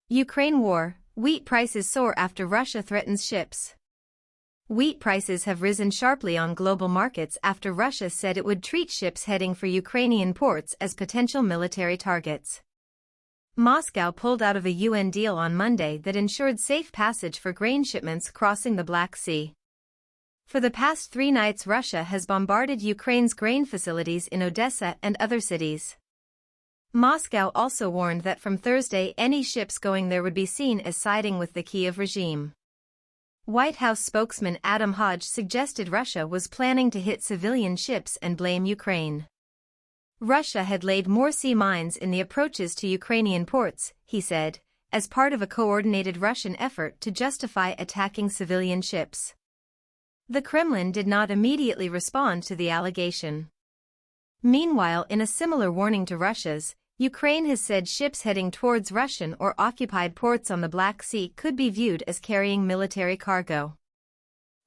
Ukraine war, wheat prices soar after Russia threatens ships. Wheat prices have risen sharply on global markets after Russia said it would treat ships heading for Ukrainian ports as potential military targets. Moscow pulled out of a UN deal on Monday that ensured safe passage for grain shipments crossing the Black Sea. For the past 3 nights, Russia has bombarded Ukraine's grain facilities in Odessa and other cities. Moscow also warned that from Thursday any ships going there would be seen as siding with the Kyiv regime. White House spokesman Adam Hodge suggested Russia was planning to hit civilian ships and blame Ukraine. Russia had laid more sea mines in the approaches to Ukrainian ports, he said, as part of a coordinated Russian effort to justify attacking civilian ships. The Kremlin did not immediately respond to the allegation. Meanwhile, in a similar warning to Russia's, Ukraine has said ships heading towards Russian or occupied ports on the Black Sea could be viewed as carrying military cargo.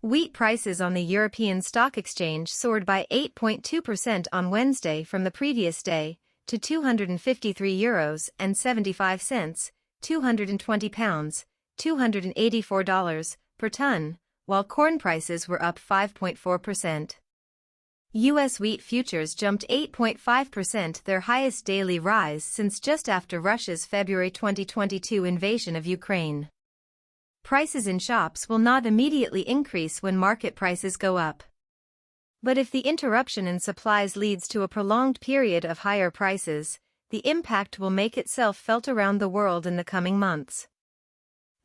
Wheat prices on the European Stock Exchange soared by 8.2% on Wednesday from the previous day, to €253.75, £220, $284 per ton, while corn prices were up 5.4%. U.S. wheat futures jumped 8.5%, their highest daily rise since just after Russia's February 2022 invasion of Ukraine. Prices in shops will not immediately increase when market prices go up. But if the interruption in supplies leads to a prolonged period of higher prices, the impact will make itself felt around the world in the coming months.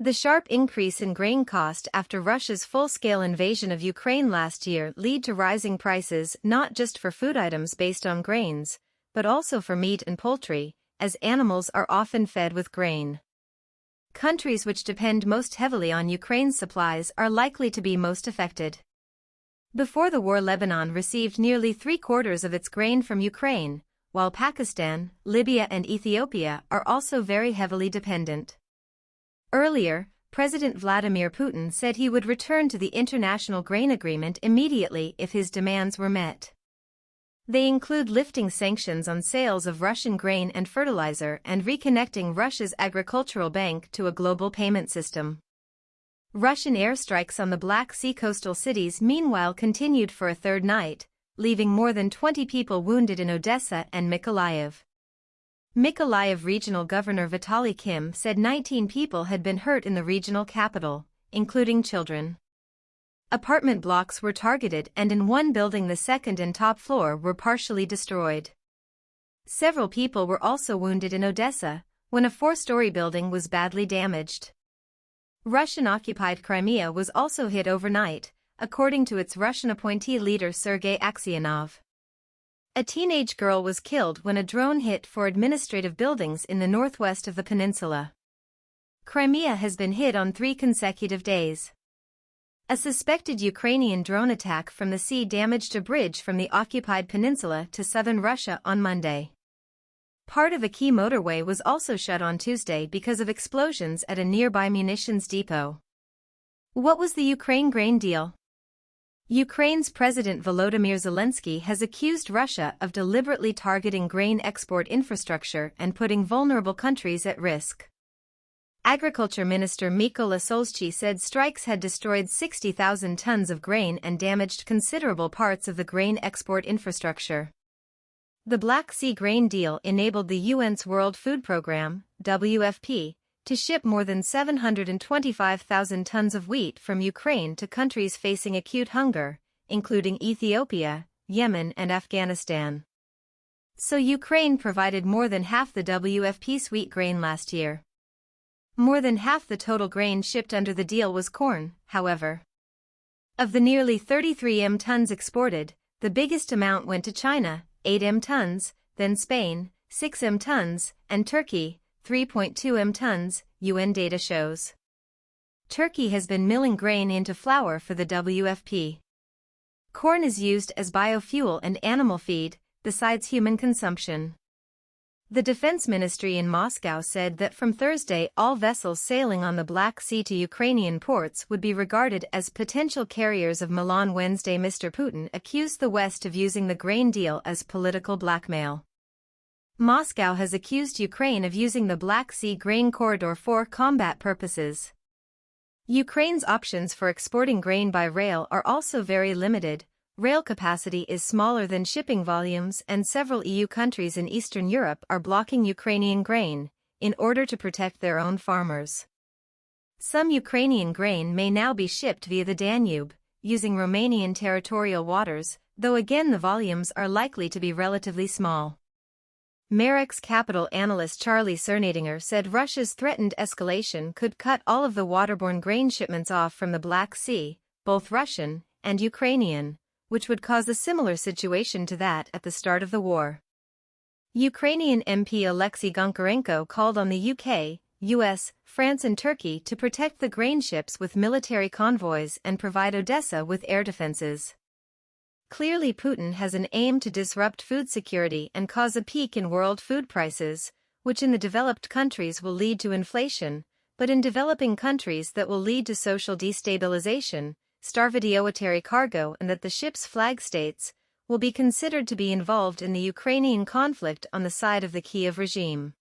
The sharp increase in grain cost after Russia's full-scale invasion of Ukraine last year led to rising prices not just for food items based on grains, but also for meat and poultry, as animals are often fed with grain. Countries which depend most heavily on Ukraine's supplies are likely to be most affected. Before the war, Lebanon received nearly 3/4 of its grain from Ukraine, while Pakistan, Libya and Ethiopia are also very heavily dependent. Earlier, President Vladimir Putin said he would return to the international grain agreement immediately if his demands were met. They include lifting sanctions on sales of Russian grain and fertilizer and reconnecting Russia's agricultural bank to a global payment system. Russian airstrikes on the Black Sea coastal cities meanwhile continued for a third night, leaving more than 20 people wounded in Odessa and Mykolaiv. Mykolaiv Regional Governor Vitaly Kim said 19 people had been hurt in the regional capital, including children. Apartment blocks were targeted, and in one building the second and top floor were partially destroyed. Several people were also wounded in Odessa, when a 4-story building was badly damaged. Russian-occupied Crimea was also hit overnight, according to its Russian appointee leader Sergei Aksyonov. A teenage girl was killed when a drone hit 4 administrative buildings in the northwest of the peninsula. Crimea has been hit on 3 consecutive days. A suspected Ukrainian drone attack from the sea damaged a bridge from the occupied peninsula to southern Russia on Monday. Part of a key motorway was also shut on Tuesday because of explosions at a nearby munitions depot. What was the Ukraine grain deal? Ukraine's President Volodymyr Zelensky has accused Russia of deliberately targeting grain export infrastructure and putting vulnerable countries at risk. Agriculture Minister Mykola Solsky said strikes had destroyed 60,000 tons of grain and damaged considerable parts of the grain export infrastructure. The Black Sea grain deal enabled the UN's World Food Programme, WFP, to ship more than 725,000 tons of wheat from Ukraine to countries facing acute hunger, including Ethiopia, Yemen and Afghanistan. So Ukraine provided more than half the WFP's wheat grain last year. More than half the total grain shipped under the deal was corn, however. Of the nearly 33 m tons exported, the biggest amount went to China, 8 m tons, then Spain, 6 m tons, and Turkey, 3.2 m tons, UN data shows. Turkey has been milling grain into flour for the WFP. Corn is used as biofuel and animal feed, besides human consumption. The Defense Ministry in Moscow said that from Thursday all vessels sailing on the Black Sea to Ukrainian ports would be regarded as potential carriers of mail. On Wednesday, Mr. Putin accused the West of using the grain deal as political blackmail. Moscow has accused Ukraine of using the Black Sea grain corridor for combat purposes. Ukraine's options for exporting grain by rail are also very limited. Rail capacity is smaller than shipping volumes, and several EU countries in Eastern Europe are blocking Ukrainian grain in order to protect their own farmers. Some Ukrainian grain may now be shipped via the Danube, using Romanian territorial waters, though again the volumes are likely to be relatively small. Marex Capital analyst Charlie Cernadinger said Russia's threatened escalation could cut all of the waterborne grain shipments off from the Black Sea, both Russian and Ukrainian, which would cause a similar situation to that at the start of the war. Ukrainian MP Alexei Goncharenko called on the UK, US, France and Turkey to protect the grain ships with military convoys and provide Odessa with air defenses. Clearly Putin has an aim to disrupt food security and cause a peak in world food prices, which in the developed countries will lead to inflation, but in developing countries that will lead to social destabilization, starvation cargo, and that the ship's flag states will be considered to be involved in the Ukrainian conflict on the side of the Kiev regime.